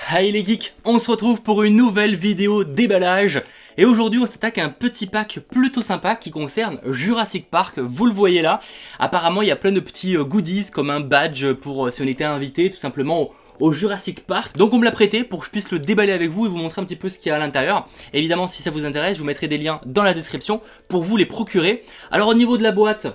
Hey les geeks, on se retrouve pour une nouvelle vidéo déballage. Et aujourd'hui on s'attaque à un petit pack plutôt sympa qui concerne Jurassic Park, vous le voyez là. Apparemment il y a plein de petits goodies comme un badge pour si on était invité tout simplement au Jurassic Park. Donc on me l'a prêté pour que je puisse le déballer avec vous et vous montrer un petit peu ce qu'il y a à l'intérieur. Évidemment si ça vous intéresse je vous mettrai des liens dans la description pour vous les procurer. Alors au niveau de la boîte,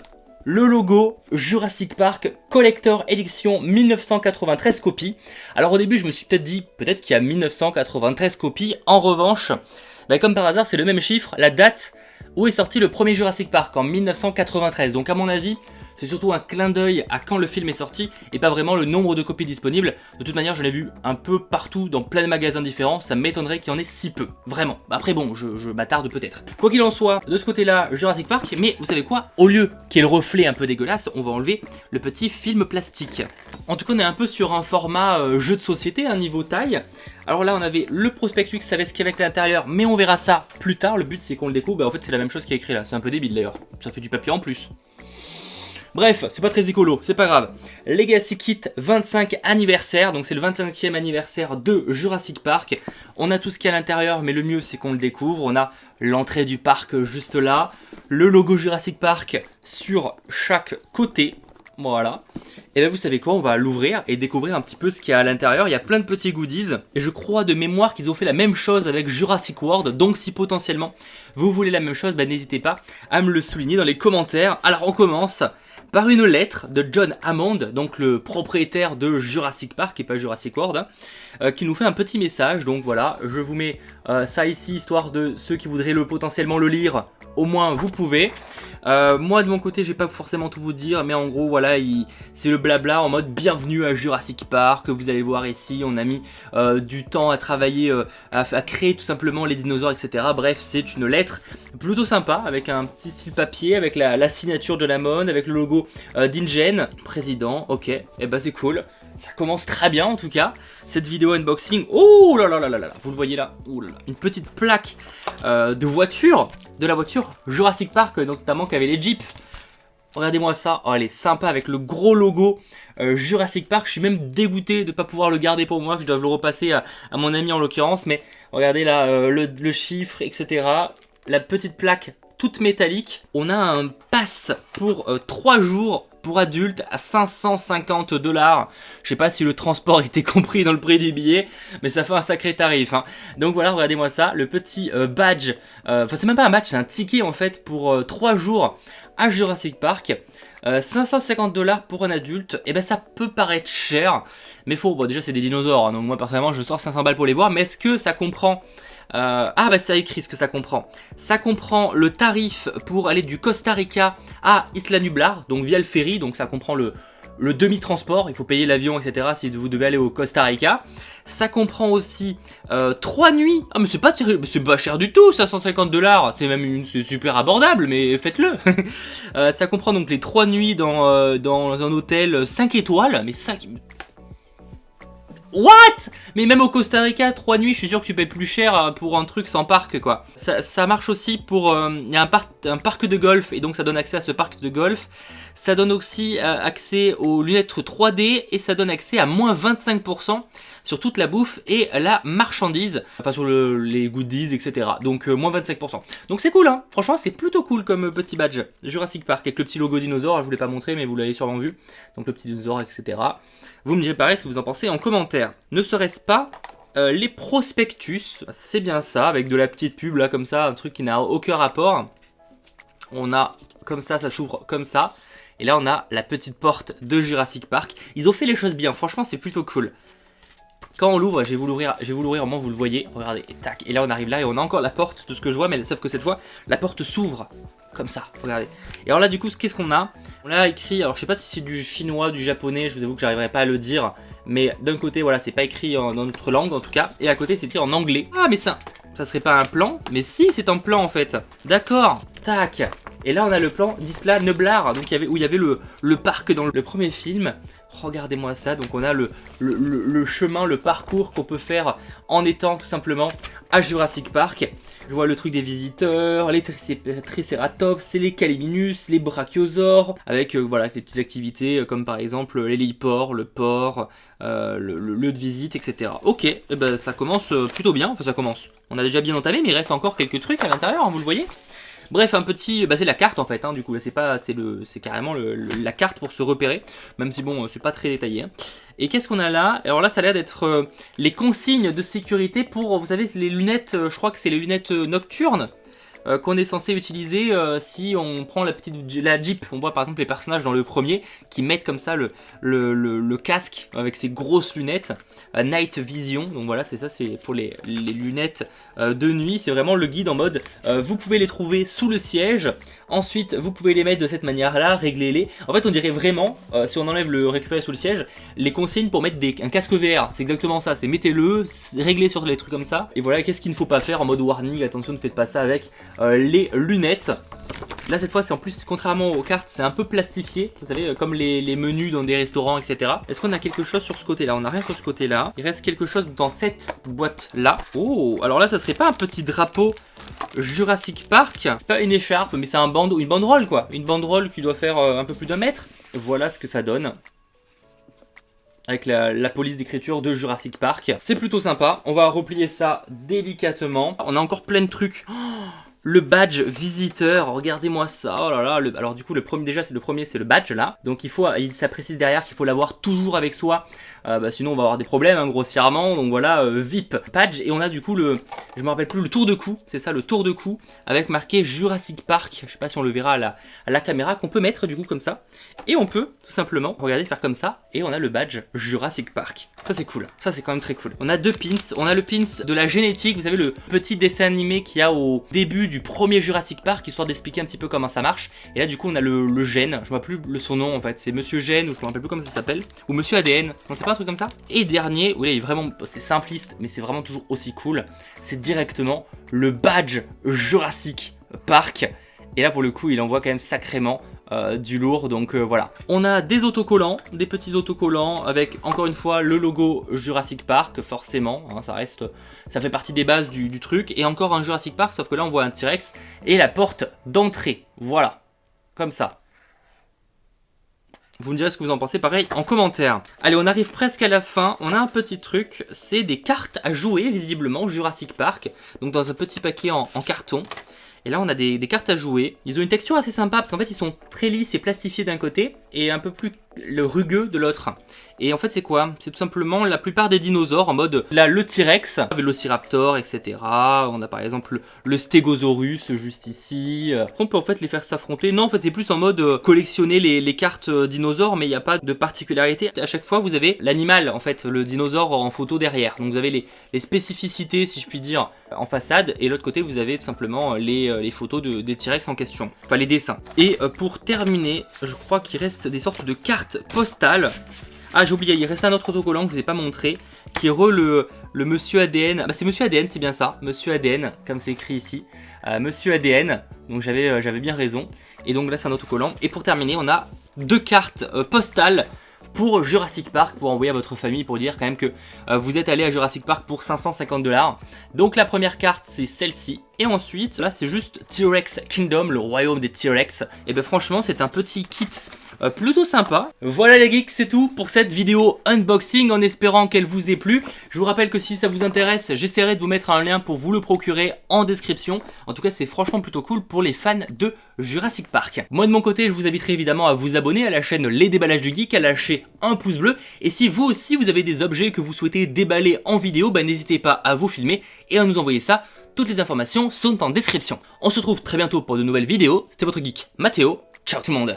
le logo Jurassic Park Collector Edition 1993 copies. Alors au début je me suis peut-être dit, peut-être qu'il y a 1993 copies. En revanche, comme par hasard c'est le même chiffre, la date où est sorti le premier Jurassic Park en 1993. Donc à mon avis c'est surtout un clin d'œil à quand le film est sorti et pas vraiment le nombre de copies disponibles. De toute manière je l'ai vu un peu partout dans plein de magasins différents, ça m'étonnerait qu'il y en ait si peu, vraiment. Après bon, je m'attarde peut-être. Quoi qu'il en soit, de ce côté là Jurassic Park, mais vous savez quoi, au lieu qu'il y ait le reflet un peu dégueulasse, on va enlever le petit film plastique. En tout cas on est un peu sur un format jeu de société, un niveau taille. Alors là on avait le prospectus, ça savait ce qu'il y avait à l'intérieur, mais on verra ça plus tard. Le but c'est qu'on le découvre, en fait c'est la même chose qui est écrit là, c'est un peu débile d'ailleurs, ça fait du papier en plus. Bref, c'est pas très écolo, c'est pas grave. Legacy Kit 25 anniversaire, donc c'est le 25e anniversaire de Jurassic Park. On a tout ce qu'il y a à l'intérieur, mais le mieux c'est qu'on le découvre. On a l'entrée du parc juste là, le logo Jurassic Park sur chaque côté. Voilà. Et bien vous savez quoi, on va l'ouvrir et découvrir un petit peu ce qu'il y a à l'intérieur. Il y a plein de petits goodies. Et je crois de mémoire qu'ils ont fait la même chose avec Jurassic World. Donc si potentiellement vous voulez la même chose, n'hésitez pas à me le souligner dans les commentaires. Alors on commence par une lettre de John Hammond, donc le propriétaire de Jurassic Park et pas Jurassic World, qui nous fait un petit message. Donc voilà, je vous mets ça ici, histoire de ceux qui voudraient potentiellement le lire, au moins vous pouvez. Moi de mon côté je vais pas forcément tout vous dire, mais en gros voilà, c'est le blabla en mode bienvenue à Jurassic Park. Vous allez voir ici on a mis du temps à travailler, à créer tout simplement les dinosaures, etc. Bref, c'est une lettre plutôt sympa avec un petit style papier, avec la signature de Hammond, avec le logo d'InGen, président. Ok, et c'est cool. Ça commence très bien en tout cas, cette vidéo unboxing. Oh là là là là là, vous le voyez là, oh là là. Une petite plaque de voiture, de la voiture Jurassic Park, notamment qu'avait les Jeeps. Regardez-moi ça, oh, elle est sympa avec le gros logo Jurassic Park. Je suis même dégoûté de ne pas pouvoir le garder pour moi, que je dois le repasser à mon ami en l'occurrence. Mais regardez là, le chiffre, etc. La petite plaque toute métallique. On a un pass pour 3 jours pour adultes à 550 $. Je sais pas si le transport était compris dans le prix du billet, mais ça fait un sacré tarif, hein. Donc voilà, regardez-moi ça, le petit badge, enfin c'est même pas un badge, c'est un ticket en fait pour 3 jours à Jurassic Park. 550 $ pour un adulte, et ça peut paraître cher, mais bon déjà c'est des dinosaures, hein, donc moi personnellement je sors 500 balles pour les voir, mais est-ce que ça comprend ça écrit ce que ça comprend. Ça comprend le tarif pour aller du Costa Rica à Isla Nublar, donc via le ferry, donc ça comprend le demi-transport, il faut payer l'avion, etc. si vous devez aller au Costa Rica. Ça comprend aussi 3 nuits. Ah mais c'est pas cher du tout, 550 $, c'est super abordable, mais faites-le. Ça comprend donc les 3 nuits dans un hôtel 5 étoiles, mais ça... What? Mais même au Costa Rica, 3 nuits, je suis sûr que tu payes plus cher pour un truc sans parc, quoi. Ça marche aussi pour... Il y a un parc de golf, et donc ça donne accès à ce parc de golf. Ça donne aussi accès aux lunettes 3D, et ça donne accès à moins 25% sur toute la bouffe et la marchandise. Enfin, sur les goodies, etc. Donc, moins 25%. Donc c'est cool, hein. Franchement, c'est plutôt cool comme petit badge. Jurassic Park, avec le petit logo dinosaure, je vous l'ai pas montré, mais vous l'avez sûrement vu. Donc le petit dinosaure, etc. Vous me direz pareil ce que vous en pensez en commentaire. Ne serait-ce pas les prospectus, c'est bien ça, avec de la petite pub là comme ça, un truc qui n'a aucun rapport. On a comme ça s'ouvre comme ça. Et là on a la petite porte de Jurassic Park. Ils ont fait les choses bien, franchement c'est plutôt cool. Quand on l'ouvre, je vais vous l'ouvrir au moment où vous le voyez. Regardez, et tac, et là on arrive là et on a encore la porte de ce que je vois, mais sauf que cette fois, la porte s'ouvre. Comme ça, regardez. Et alors là du coup, qu'est-ce qu'on a? On a écrit, alors je sais pas si c'est du chinois, du japonais, je vous avoue que j'arriverai pas à le dire. Mais d'un côté, voilà, c'est pas écrit dans notre langue en tout cas. Et à côté, c'est écrit en anglais. Ah mais ça serait pas un plan? Mais si, c'est un plan en fait. D'accord, tac. Et là on a le plan d'Isla Nublar, donc où il y avait le parc dans le premier film. Regardez-moi ça, donc on a le chemin, le parcours qu'on peut faire en étant tout simplement à Jurassic Park. Je vois le truc des visiteurs, les Triceratops, les Caliminus, les Brachiosaures, avec voilà, des petites activités comme par exemple l'héliport, le port, le lieu de visite, etc. Ok, et ben, ça commence plutôt bien, enfin ça commence. On a déjà bien entamé, mais il reste encore quelques trucs à l'intérieur, hein, vous le voyez. Bref, un petit, bah c'est la carte en fait, hein, du coup, c'est carrément la carte pour se repérer, même si bon, c'est pas très détaillé. Hein. Et qu'est-ce qu'on a là? Alors là, ça a l'air d'être les consignes de sécurité pour, vous savez, les lunettes, je crois que c'est les lunettes nocturnes. Qu'on est censé utiliser si on prend la Jeep. On voit par exemple les personnages dans le premier qui mettent comme ça le casque avec ses grosses lunettes, Night Vision. Donc voilà, c'est ça, c'est pour les lunettes de nuit. C'est vraiment le guide en mode vous pouvez les trouver sous le siège. Ensuite, vous pouvez les mettre de cette manière-là, régler-les. En fait, on dirait vraiment, si on enlève le récupérer sous le siège, les consignes pour mettre un casque VR. C'est exactement ça, c'est mettez-le, réglez sur les trucs comme ça. Et voilà, qu'est-ce qu'il ne faut pas faire en mode warning, attention, ne faites pas ça avec les lunettes. Là cette fois c'est en plus, contrairement aux cartes, c'est un peu plastifié, vous savez, comme les menus dans des restaurants, etc. Est-ce qu'on a quelque chose sur ce côté là? On n'a rien sur ce côté là. Il reste quelque chose dans cette boîte là. Oh, alors là ça serait pas un petit drapeau Jurassic Park? C'est pas une écharpe, mais c'est un bandeau, une banderole quoi. Une banderole qui doit faire un peu plus d'1 mètre. Voilà ce que ça donne. Avec la police d'écriture de Jurassic Park. C'est plutôt sympa. On va replier ça délicatement. On a encore plein de trucs. Oh, le badge visiteur, regardez-moi ça. Oh là là. Alors du coup le premier déjà, c'est le badge là. Donc ça précise derrière qu'il faut l'avoir toujours avec soi. Sinon on va avoir des problèmes hein, grossièrement. Donc voilà, VIP badge. Et on a du coup je me rappelle plus, le tour de cou. C'est ça, le tour de cou avec marqué Jurassic Park. Je sais pas si on le verra à la caméra, qu'on peut mettre du coup comme ça. Et on peut tout simplement, regardez, faire comme ça. Et on a le badge Jurassic Park. Ça c'est cool, ça c'est quand même très cool. On a 2 pins, on a le pins de la génétique. Vous savez, le petit dessin animé qu'il y a au début du premier Jurassic Park, histoire d'expliquer un petit peu comment ça marche. Et là du coup on a le gène, je ne vois plus son nom en fait, c'est Monsieur Gène, ou je ne me rappelle plus comment ça s'appelle, ou Monsieur ADN, non c'est pas un truc comme ça. Et dernier, oui là il est vraiment, c'est simpliste, mais c'est vraiment toujours aussi cool, c'est directement le badge Jurassic Park. Et là pour le coup il envoie quand même sacrément du lourd, donc voilà. On a des autocollants, des petits autocollants avec encore une fois le logo Jurassic Park, forcément, hein, ça fait partie des bases du truc. Et encore un Jurassic Park, sauf que là on voit un T-Rex et la porte d'entrée, voilà, comme ça. Vous me direz ce que vous en pensez, pareil, en commentaire. Allez, on arrive presque à la fin. On a un petit truc, c'est des cartes à jouer, visiblement, Jurassic Park. Donc dans un petit paquet en carton. Et là on a des cartes à jouer. Ils ont une texture assez sympa parce qu'en fait ils sont très lisses et plastifiés d'un côté et un peu plus rugueux de l'autre. Et en fait c'est quoi? C'est tout simplement la plupart des dinosaures en mode là le T-Rex, le Vélociraptor, etc. On a par exemple le Stégosaurus juste ici. On peut en fait les faire s'affronter. Non en fait c'est plus en mode collectionner les cartes dinosaures, mais il n'y a pas de particularité. À chaque fois vous avez l'animal en fait, le dinosaure en photo derrière. Donc vous avez les spécificités si je puis dire en façade, et l'autre côté vous avez tout simplement les photos des T-Rex en question, enfin les dessins. Et pour terminer, je crois qu'il reste des sortes de cartes postales. Ah j'ai oublié, il reste un autre autocollant que je vous ai pas montré, qui est le Monsieur ADN. Ah bah c'est Monsieur ADN, c'est bien ça, Monsieur ADN, comme c'est écrit ici. Monsieur ADN, donc j'avais bien raison. Et donc là c'est un autocollant. Et pour terminer, on a 2 cartes postales pour Jurassic Park, pour envoyer à votre famille, pour dire quand même que vous êtes allé à Jurassic Park pour 550 $. Donc la première carte c'est celle-ci, et ensuite là c'est juste T-Rex Kingdom, le royaume des T-Rex. Et ben franchement c'est un petit kit plutôt sympa. Voilà les geeks, c'est tout pour cette vidéo unboxing, en espérant qu'elle vous ait plu. Je vous rappelle que si ça vous intéresse, j'essaierai de vous mettre un lien pour vous le procurer en description. En tout cas c'est franchement plutôt cool pour les fans de Jurassic Park. Moi de mon côté je vous inviterai évidemment à vous abonner à la chaîne Les Déballages du Geek, à lâcher un pouce bleu, et si vous aussi vous avez des objets que vous souhaitez déballer en vidéo, bah n'hésitez pas à vous filmer et à nous envoyer ça. Toutes les informations sont en description. On se retrouve très bientôt pour de nouvelles vidéos. C'était votre geek Mathéo. Ciao tout le monde.